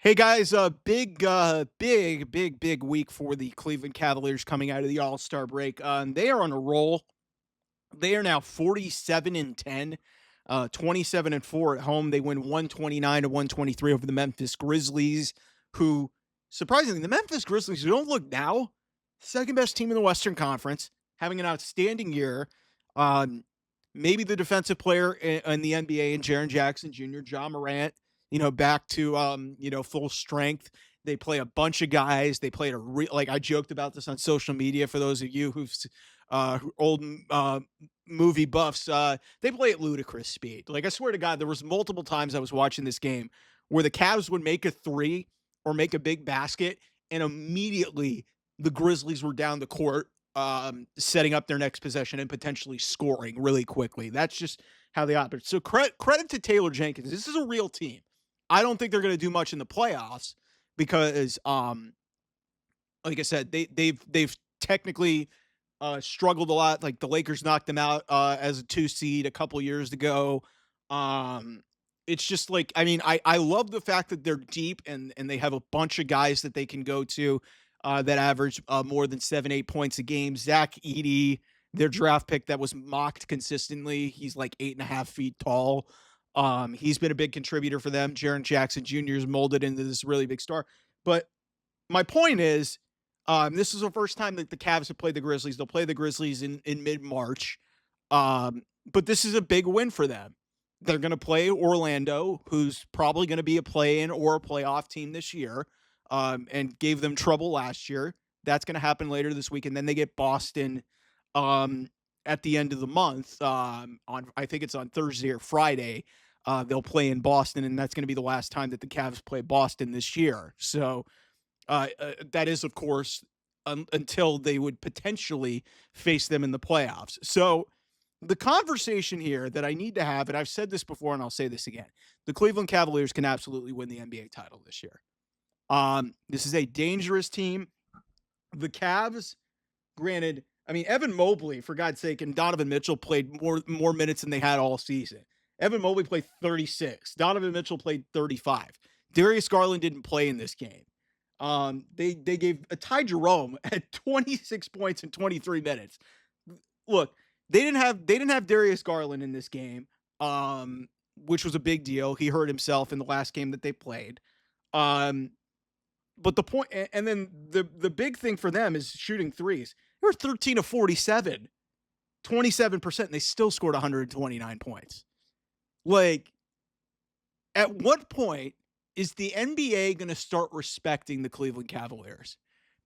Hey guys, big week for the Cleveland Cavaliers coming out of the All-Star break. They are on a roll. They are now 47 and 10, 27 and 4 at home. They win 129 to 123 over the Memphis Grizzlies, who surprisingly, the Memphis Grizzlies, who don't look now, second best team in the Western Conference, having an outstanding year. Um, Maybe the defensive player in the NBA and Jaren Jackson Jr., John Morant, back to full strength. They play a bunch of guys. They played like I joked about this on social media for those of you who've old movie buffs. They play at ludicrous speed. Like I swear to God, there was multiple times I was watching this game where the Cavs would make a three or make a big basket, and immediately the Grizzlies were down the court, setting up their next possession and potentially scoring really quickly. That's just how they operate. So credit to Taylor Jenkins. This is a real team. I don't think they're going to do much in the playoffs because, like I said, they've technically struggled a lot. Like the Lakers knocked them out as a 2 seed a couple years ago. It's just like, I mean, I love the fact that they're deep and they have a bunch of guys that they can go to that average more than 7-8 points a game. Zach Edey, their draft pick that was mocked consistently. He's like 8.5 feet tall. He's been a big contributor for them. Jaren Jackson Jr. is molded into this really big star. But my point is, this is the first time that the Cavs have played the Grizzlies. They'll play the Grizzlies in mid-March. But this is a big win for them. They're going to play Orlando, who's probably going to be a play-in or a playoff team this year, and gave them trouble last year. That's going to happen later this week. And then they get Boston at the end of the month. I think it's on Thursday or Friday. They'll play in Boston, and that's going to be the last time that the Cavs play Boston this year. So that is, of course, until they would potentially face them in the playoffs. So the conversation here that I need to have, and I've said this before and I'll say this again, the Cleveland Cavaliers can absolutely win the NBA title this year. This is a dangerous team. The Cavs, granted, I mean, Evan Mobley, for God's sake, and Donovan Mitchell played more minutes than they had all season. Evan Mobley played 36. Donovan Mitchell played 35. Darius Garland didn't play in this game. They gave Ty Jerome at 26 points in 23 minutes. Look, they didn't have Darius Garland in this game, which was a big deal. He hurt himself in the last game that they played. But the point, and then the big thing for them is shooting threes. They were 13 of 47, 27%, and they still scored 129 points. Like, at what point is the NBA going to start respecting the Cleveland Cavaliers?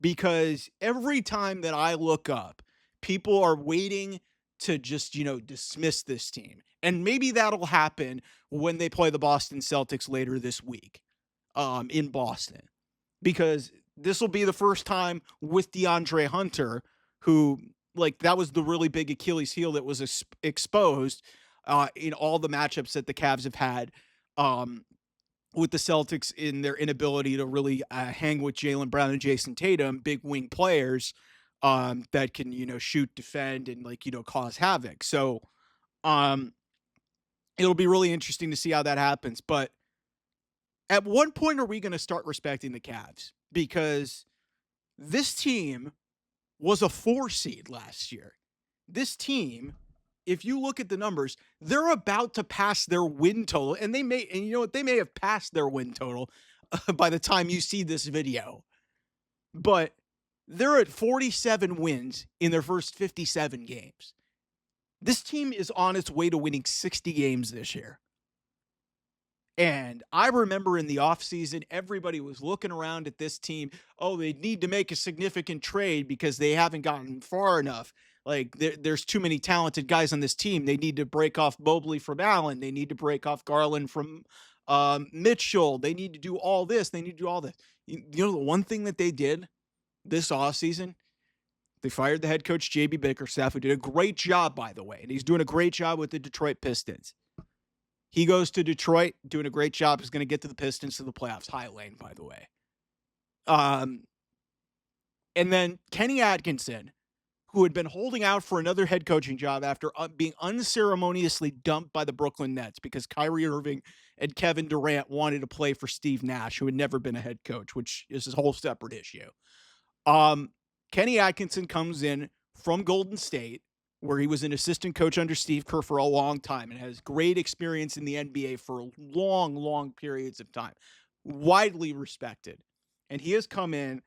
Because every time that I look up, people are waiting to just, dismiss this team. And maybe that'll happen when they play the Boston Celtics later this week in Boston. Because this will be the first time with DeAndre Hunter, who, like, that was the really big Achilles heel that was exposed in all the matchups that the Cavs have had with the Celtics in their inability to really hang with Jaylen Brown and Jason Tatum, big wing players that can, shoot, defend, and, cause havoc. So it'll be really interesting to see how that happens. But at what point are we going to start respecting the Cavs? Because this team was a 4 seed last year. This team, if you look at the numbers, they're about to pass their win total. And you know what? They may have passed their win total by the time you see this video. But they're at 47 wins in their first 57 games. This team is on its way to winning 60 games this year. And I remember in the offseason, everybody was looking around at this team. Oh, they need to make a significant trade because they haven't gotten far enough. Like, there's too many talented guys on this team. They need to break off Mobley from Allen. They need to break off Garland from Mitchell. They need to do all this. They need to do all this. The one thing that they did this offseason, they fired the head coach, JB Bickerstaff, who did a great job, by the way. And he's doing a great job with the Detroit Pistons. He goes to Detroit, doing a great job. He's going to get to the Pistons to the playoffs. High lane, by the way. And then Kenny Atkinson, who had been holding out for another head coaching job after being unceremoniously dumped by the Brooklyn Nets because Kyrie Irving and Kevin Durant wanted to play for Steve Nash, who had never been a head coach, which is a whole separate issue. Kenny Atkinson comes in from Golden State, where he was an assistant coach under Steve Kerr for a long time and has great experience in the NBA for long, long periods of time. Widely respected. And he has come in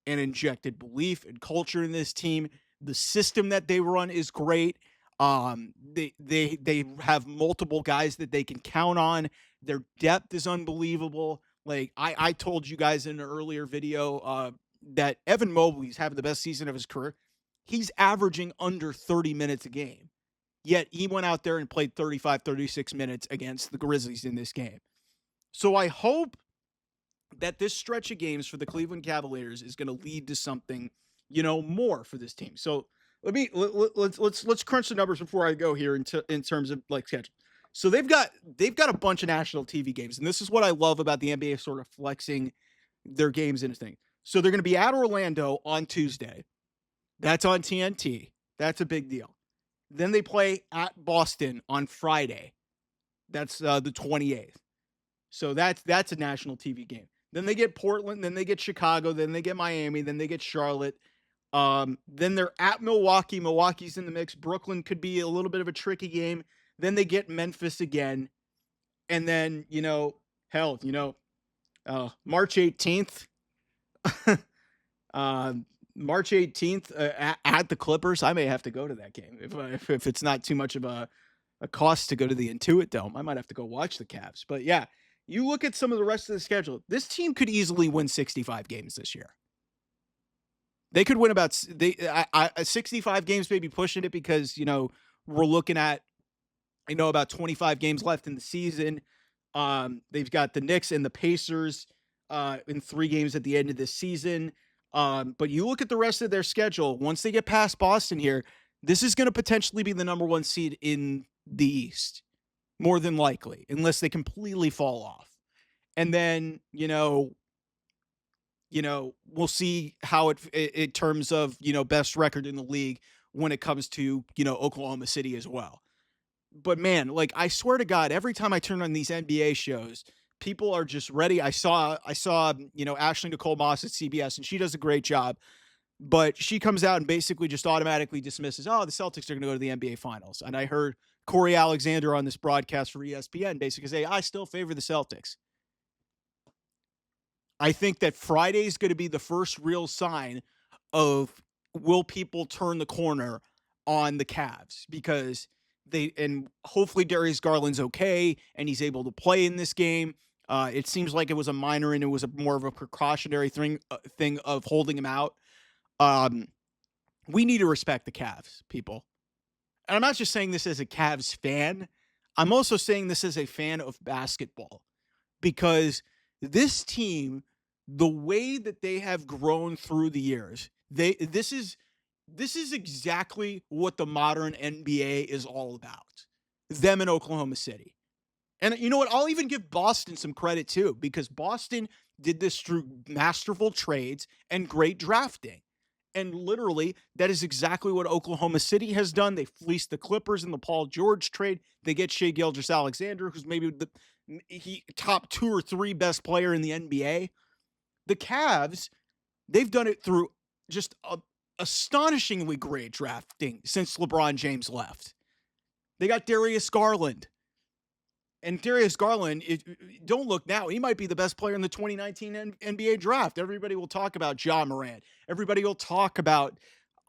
and injected belief and culture in this team. The system that they run is great. They have multiple guys that they can count on. Their depth is unbelievable. Like I told you guys in an earlier video that Evan Mobley's having the best season of his career. He's averaging under 30 minutes a game. Yet he went out there and played 35, 36 minutes against the Grizzlies in this game. So I hope that this stretch of games for the Cleveland Cavaliers is going to lead to something, more for this team. So let's crunch the numbers before I go here in terms of like schedule. So they've got a bunch of national TV games, and this is what I love about the NBA sort of flexing their games into thing. So they're going to be at Orlando on Tuesday. That's on TNT. That's a big deal. Then they play at Boston on Friday. That's the 28th. So that's a national TV game. Then they get Portland, then they get Chicago, then they get Miami, then they get Charlotte. Then they're at Milwaukee. Milwaukee's in the mix. Brooklyn could be a little bit of a tricky game. Then they get Memphis again. And then, March 18th. March 18th at the Clippers. I may have to go to that game if it's not too much of a cost to go to the Intuit Dome. I might have to go watch the Cavs. But yeah, you look at some of the rest of the schedule. This team could easily win 65 games this year. They could win about 65 games, maybe pushing it because, we're looking at, about 25 games left in the season. They've got the Knicks and the Pacers in 3 games at the end of this season. But you look at the rest of their schedule, once they get past Boston here, this is going to potentially be the number 1 seed in the East, more than likely, unless they completely fall off. And then, we'll see how it in terms of, best record in the league when it comes to, Oklahoma City as well. But man, like I swear to God, every time I turn on these NBA shows, people are just ready. I saw, Ashley Nicole Moss at CBS, and she does a great job. But she comes out and basically just automatically dismisses, the Celtics are going to go to the NBA Finals. And I heard Corey Alexander on this broadcast for ESPN basically say, I still favor the Celtics. I think that Friday is going to be the first real sign of will people turn the corner on the Cavs, because and hopefully Darius Garland's okay and he's able to play in this game. It seems like it was a minor and it was more of a precautionary thing of holding him out. We need to respect the Cavs, people. And I'm not just saying this as a Cavs fan. I'm also saying this as a fan of basketball, because this team, the way that they have grown through the years, this is exactly what the modern NBA is all about. Them in Oklahoma City. And you know what? I'll even give Boston some credit too, because Boston did this through masterful trades and great drafting. And literally, that is exactly what Oklahoma City has done. They fleeced the Clippers in the Paul George trade. They get Shai Gilgeous-Alexander, who's maybe the top 2 or 3 best player in the NBA. The Cavs, they've done it through just astonishingly great drafting since LeBron James left. They got Darius Garland. And Darius Garland, don't look now, he might be the best player in the 2019 NBA draft. Everybody will talk about Ja Morant. Everybody will talk about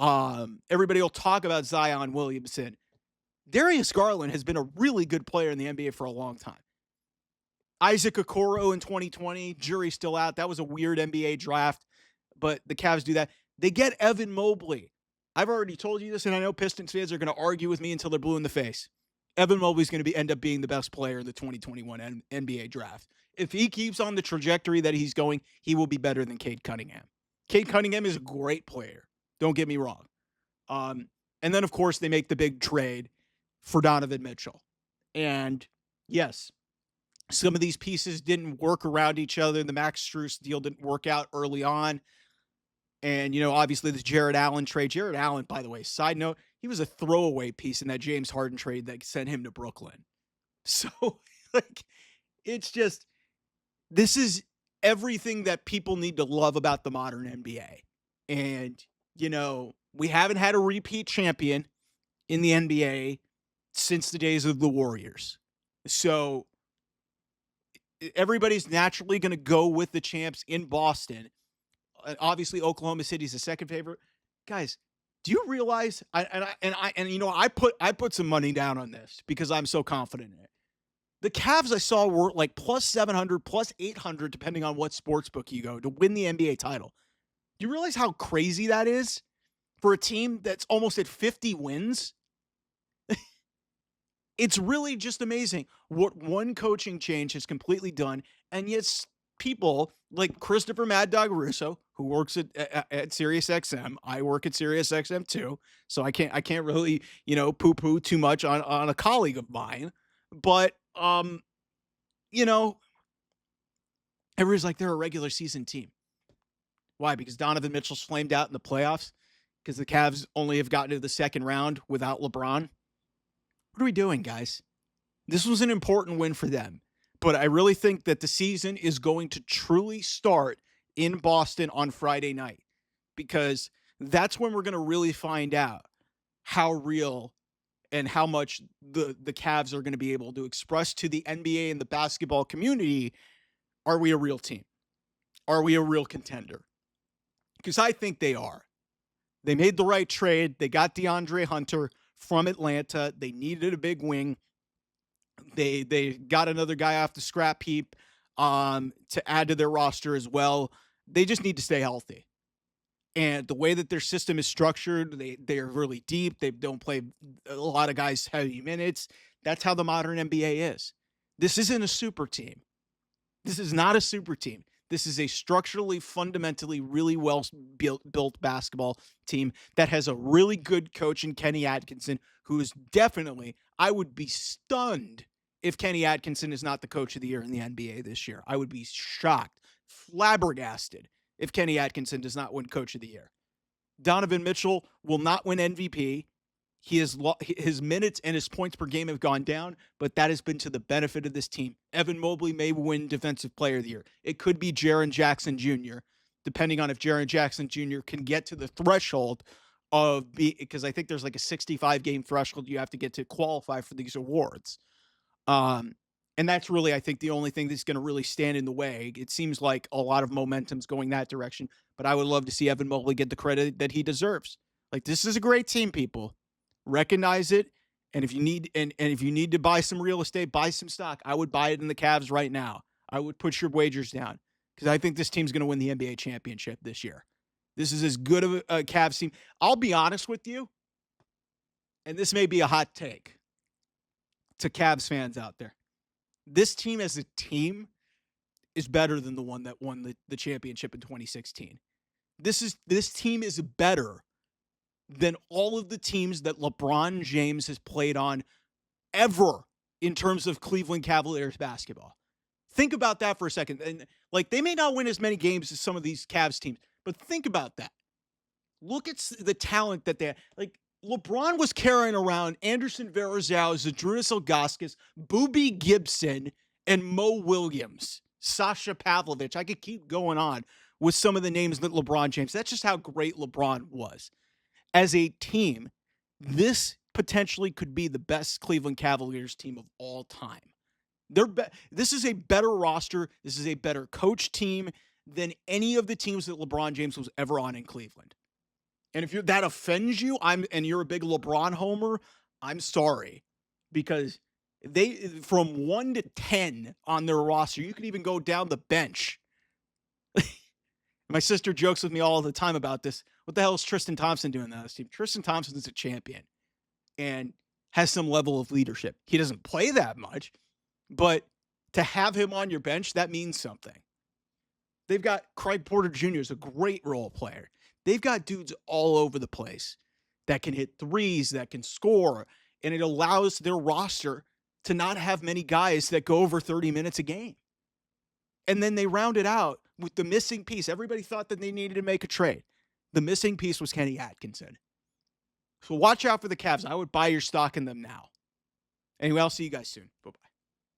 Zion Williamson. Darius Garland has been a really good player in the NBA for a long time. Isaac Okoro in 2020, jury's still out. That was a weird NBA draft, but the Cavs do that. They get Evan Mobley. I've already told you this, and I know Pistons fans are going to argue with me until they're blue in the face. Evan Mobley's going to end up being the best player in the 2021 NBA draft. If he keeps on the trajectory that he's going, he will be better than Cade Cunningham. Cade Cunningham is a great player. Don't get me wrong. And then, of course, they make the big trade for Donovan Mitchell. And, yes, some of these pieces didn't work around each other. The Max Strus deal didn't work out early on. And, obviously the Jared Allen trade. Jared Allen, by the way, side note, he was a throwaway piece in that James Harden trade that sent him to Brooklyn. So, like, it's just, this is everything that people need to love about the modern NBA. And, we haven't had a repeat champion in the NBA since the days of the Warriors. So everybody's naturally going to go with the champs in Boston. Obviously, Oklahoma City's the second favorite. Guys, do you realize? I put some money down on this because I'm so confident in it. The Cavs I saw were like plus 700, plus 800, depending on what sportsbook you go, to win the NBA title. Do you realize how crazy that is for a team that's almost at 50 wins? It's really just amazing what one coaching change has completely done. And yet people like Christopher Mad Dog Russo, who works at SiriusXM. I work at SiriusXM too. So I can't really, poo-poo too much on a colleague of mine. But, everybody's like, they're a regular season team. Why? Because Donovan Mitchell's flamed out in the playoffs? Because the Cavs only have gotten to the second round without LeBron? What are we doing, guys? This was an important win for them. But I really think that the season is going to truly start in Boston on Friday night. Because that's when we're going to really find out how real and how much the Cavs are going to be able to express to the NBA and the basketball community, are we a real team? Are we a real contender? Because I think they are. They made the right trade. They got DeAndre Hunter from Atlanta. They needed a big wing. They got another guy off the scrap heap to add to their roster as well. They just need to stay healthy. And the way that their system is structured, they are really deep. They don't play a lot of guys heavy minutes. That's how the modern NBA is. This isn't a super team. This is not a super team. This is a structurally, fundamentally, really well built basketball team that has a really good coach in Kenny Atkinson, who is definitely, I would be stunned if Kenny Atkinson is not the coach of the year in the NBA this year. I would be shocked, flabbergasted if Kenny Atkinson does not win coach of the year. Donovan Mitchell will not win MVP. His minutes and his points per game have gone down, but that has been to the benefit of this team. Evan Mobley may win Defensive Player of the Year. It could be Jaren Jackson Jr., depending on if Jaren Jackson Jr. can get to the threshold because I think there's like a 65-game threshold you have to get to qualify for these awards. And that's really, I think, the only thing that's going to really stand in the way. It seems like a lot of momentum's going that direction, but I would love to see Evan Mobley get the credit that he deserves. Like, this is a great team, people. Recognize it, and if you need if you need to buy some real estate, buy some stock. I would buy it in the Cavs right now. I would put your wagers down because I think this team's going to win the NBA championship this year. This is as good of a Cavs team. I'll be honest with you, and this may be a hot take to Cavs fans out there. This team as a team is better than the one that won the championship in 2016. This team is better than all of the teams that LeBron James has played on ever in terms of Cleveland Cavaliers basketball. Think about that for a second. And like, they may not win as many games as some of these Cavs teams, but think about that. Look at the talent that they have. Like, LeBron was carrying around Anderson Varejao, Zydrunas Ilgauskas, Boobie Gibson, and Mo Williams, Sasha Pavlovich. I could keep going on with some of the names that LeBron James. That's just how great LeBron was. As a team, this potentially could be the best Cleveland Cavaliers team of all time. This is a better roster. This is a better coach team than any of the teams that LeBron James was ever on in Cleveland. And if that offends you, and you're a big LeBron homer, I'm sorry. Because they, from 1 to 10 on their roster, you can even go down the bench. My sister jokes with me all the time about this. What the hell is Tristan Thompson doing on this team? Tristan Thompson is a champion and has some level of leadership. He doesn't play that much, but to have him on your bench, that means something. They've got Craig Porter Jr. is a great role player. They've got dudes all over the place that can hit threes, that can score, and it allows their roster to not have many guys that go over 30 minutes a game. And then they round it out with the missing piece. Everybody thought that they needed to make a trade. The missing piece was Kenny Atkinson. So watch out for the Cavs. I would buy your stock in them now. Anyway, I'll see you guys soon. Bye-bye.